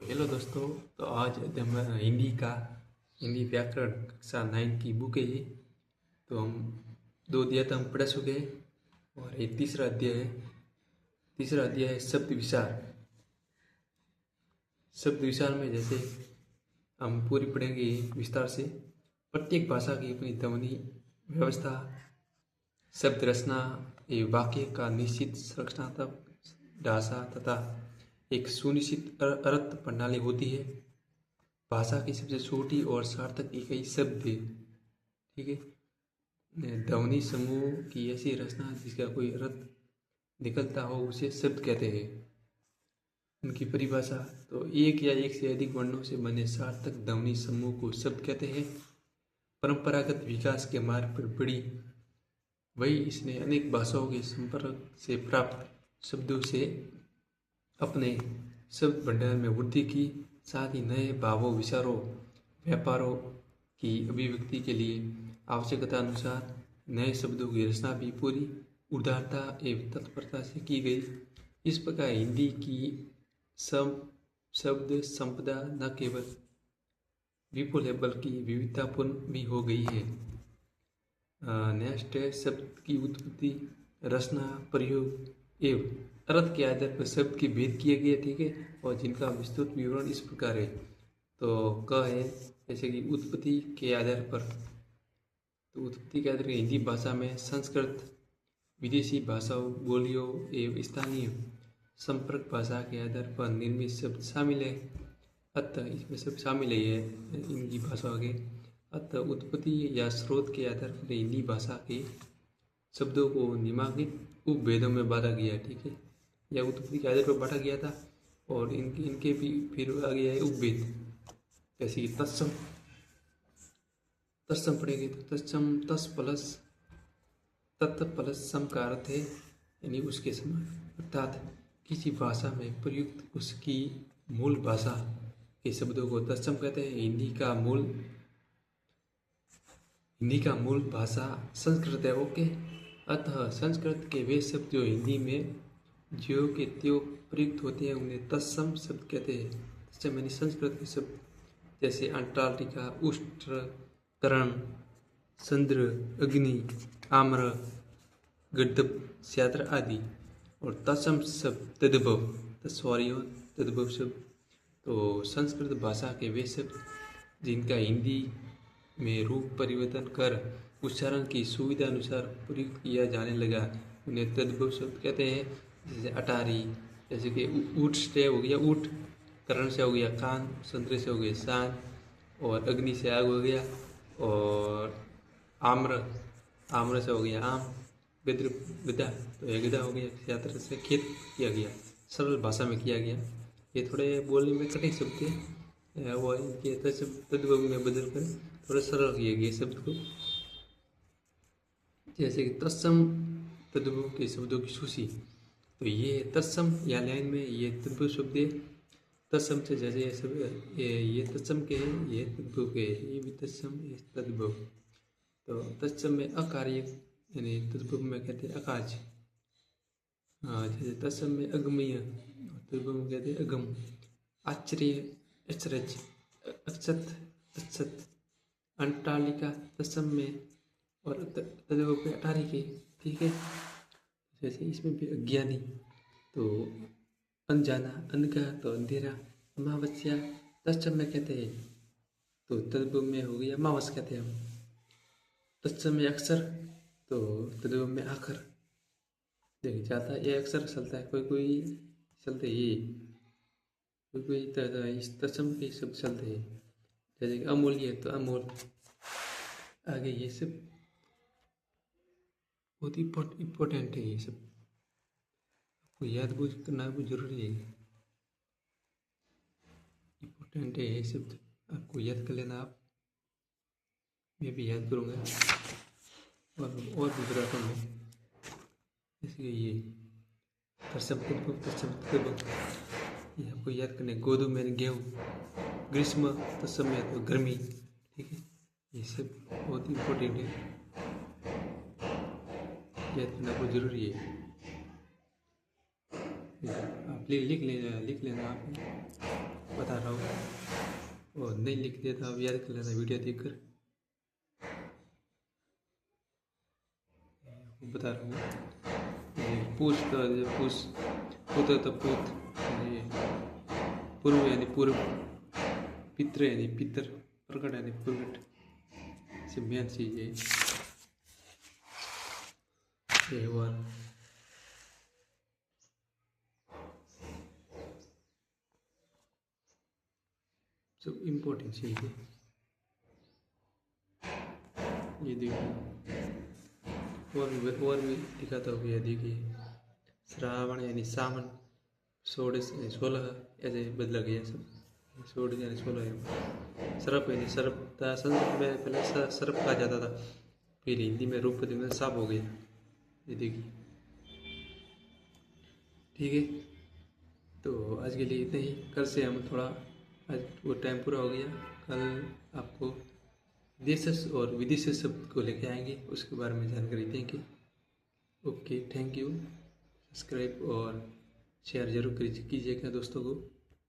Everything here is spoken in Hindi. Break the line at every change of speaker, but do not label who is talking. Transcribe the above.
हेलो दोस्तों। तो आज हम हिंदी व्याकरण कक्षा 9 की बुक है ये। तो हम 2 अध्याय तो हम पढ़ चुके हैं और ये तीसरा अध्याय है। तीसरा अध्याय है शब्द विचार। शब्द विचार में जैसे हम पूरी पढ़ेंगे विस्तार से। प्रत्येक भाषा की अपनी ध्वनि व्यवस्था, शब्द रचना, ये वाक्य का निश्चित संरचनात्मक ढांचा तथा एक सुनिश्चित अर्थ प्रणाली होती है। भाषा की सबसे छोटी और सार्थक इकाई शब्द है। ठीक है। ध्वनि समूह की ऐसी रचना जिसका कोई अर्थ निकलता हो उसे शब्द कहते हैं। उनकी परिभाषा तो एक या एक से अधिक वर्णों से बने सार्थक ध्वनि समूह को शब्द कहते हैं। परंपरागत विकास के मार्ग पर बढ़ी वही इसने अनेक भाषाओं के संपर्क से प्राप्त शब्दों से अपने शब्द भंडार में वृद्धि की, साथ ही नए भावों, विचारों, व्यापारों की अभिव्यक्ति के लिए आवश्यकता अनुसार नए शब्दों की रचना भी पूरी उदारता एवं तत्परता से की गई। इस प्रकार हिंदी की शब्द संपदा न केवल विपुल है बल्कि विविधतापूर्ण भी हो गई है। नेक्स्ट है शब्द की उत्पत्ति, रचना, प्रयोग एवं अर्थ के आधार पर शब्द के भेद किए गए। ठीक है। और जिनका विस्तृत विवरण इस प्रकार है। तो क है जैसे कि उत्पत्ति के आधार पर। तो उत्पत्ति के आधार पर हिंदी भाषा में संस्कृत, विदेशी भाषाओं, बोलियों एवं स्थानीय संपर्क भाषा के आधार पर निर्मित शब्द शामिल है। अतः इसमें सब शामिल है ये हिंदी भाषा के। अतः उत्पत्ति या स्रोत के आधार पर हिंदी भाषा के शब्दों को निम्नलिखित उपभेदों में बांटा गया। ठीक है। या उत्पत्ति के आधार पर बांटा गया था और इनके भी फिर आ गया है उपभेद। जैसे कि तत्सम पढ़ेंगे तो तत्सम तस् प्लस तत् प्लस सम का अर्थ है यानी उसके समान। अर्थात किसी भाषा में प्रयुक्त उसकी मूल भाषा के शब्दों को तत्सम कहते हैं। हिंदी का मूल भाषा संस्कृत है। ओके। अतः संस्कृत के वे शब्द जो हिंदी में ज्यों के त्यों प्रयुक्त होते हैं उन्हें तत्सम शब्द कहते हैं। तत्सम यानी संस्कृत के शब्द जैसे अंटार्कटिका, उष्ट्र, करण, चंद्र, अग्नि, आम्र, गड्ढप, स्याद्र आदि। और तत्सम शब्द तद्भव, तद्भव शब्द तो संस्कृत भाषा के वे शब्द जिनका हिंदी में रूप परिवर्तन कर उच्चारण की सुविधा अनुसार प्रयुक्त किया जाने लगा उन्हें तद्भव शब्द कहते हैं। जैसे अटारी, जैसे कि ऊट से हो गया ऊट, करण से हो गया कान, चंद्र से हो गया शान, और अग्नि से आग हो गया, और आम्र से हो गया आम, गदा तो यह गदा हो गया। यात्रा से खेत किया गया, सरल भाषा में किया गया। ये थोड़े बोलने में कठिन शब्द थे, वो इनके तद्भव में बदल कर थोड़ा सरल किया गया शब्द को। जैसे कि तत्सम तद्भव के शब्दों की सूची। तो ये तत्सम या लाइन में ये तद्भव शब्द है। तत्सम से जैसे ये सब ये तत्सम के हैं, ये तद्भव के हैं, ये भी तत्सम, ये तद्भव। तो तत्सम में अकार्य यानी तद्भव में कहते हैं अकार्य। जैसे तत्सम में अगमय, तद्भव में कहते हैं अगम। आश्चर्य, अचरज, अक्षत, अक्षत। अंटालिका तत्सम में और तद्भव पे अटारिके। ठीक है। जैसे इसमें भी अज्ञानी तो अनजाना, अनका तो अंधेरा, अमावस्या तत्सम में कहते हैं। तो तद्भव में हो गया अमावस कहते हैं हम। तत्सम में अक्षर तो तद्भव में आखर। देखिए जाता ये अक्षर चलता है, कोई चलते ये, कोई इस तत्सम के शब्द चलते हैं। जैसे कि अमूल्य तो अमोल। आगे ये सब बहुत इम्पोर्टेंट है। ये सब आपको याद बूझ करना भी जरूरी है, इम्पोर्टेंट है ये शब्द, आपको याद कर लेना। आप मैं भी याद करूँगा और भी दोहराता हूँ। जैसे कि ये तत्सम तद्भव ये आपको याद करने। गोधूम में गेहूँ, ग्रीष्म तत्सम में तो गर्मी। ठीक है। ये सब बहुत इम्पोर्टेंट है, याद करना बहुत जरूरी है। आप लिख लेना आप बता रहे और नहीं लिख दिया था, अब याद कर लेना वीडियो देखकर। बता रहा हूँ, पूछ का पूछ, पुत्र तो पूत, पूर्व यानी पूर्व, पितृ यानी पितर, प्रकट यानी प्रकट। से मेन चीज है त्योहार। सब इम्पोर्टेंट चीज है। ये देखिए और भी दिखाता हूँ। ये देखिए श्रावण यानी सावन, 16 ऐसे बदला गया सब। 16 यानी 16। सर्प यानी सर्प था, संस्कृत में पहले सर्प कहा जाता था, फिर हिंदी में रूप में साप हो गया। ये देखिए, ठीक है। तो आज के लिए इतना ही। कल से हम थोड़ा, आज वो टाइम पूरा हो गया, कल आपको देशज और विदेशी शब्द को लेके आएंगे, उसके बारे में जानकारी देंगे। Okay, thank you. सब्सक्राइब और शेयर जरूर कीजिएगा दोस्तों को।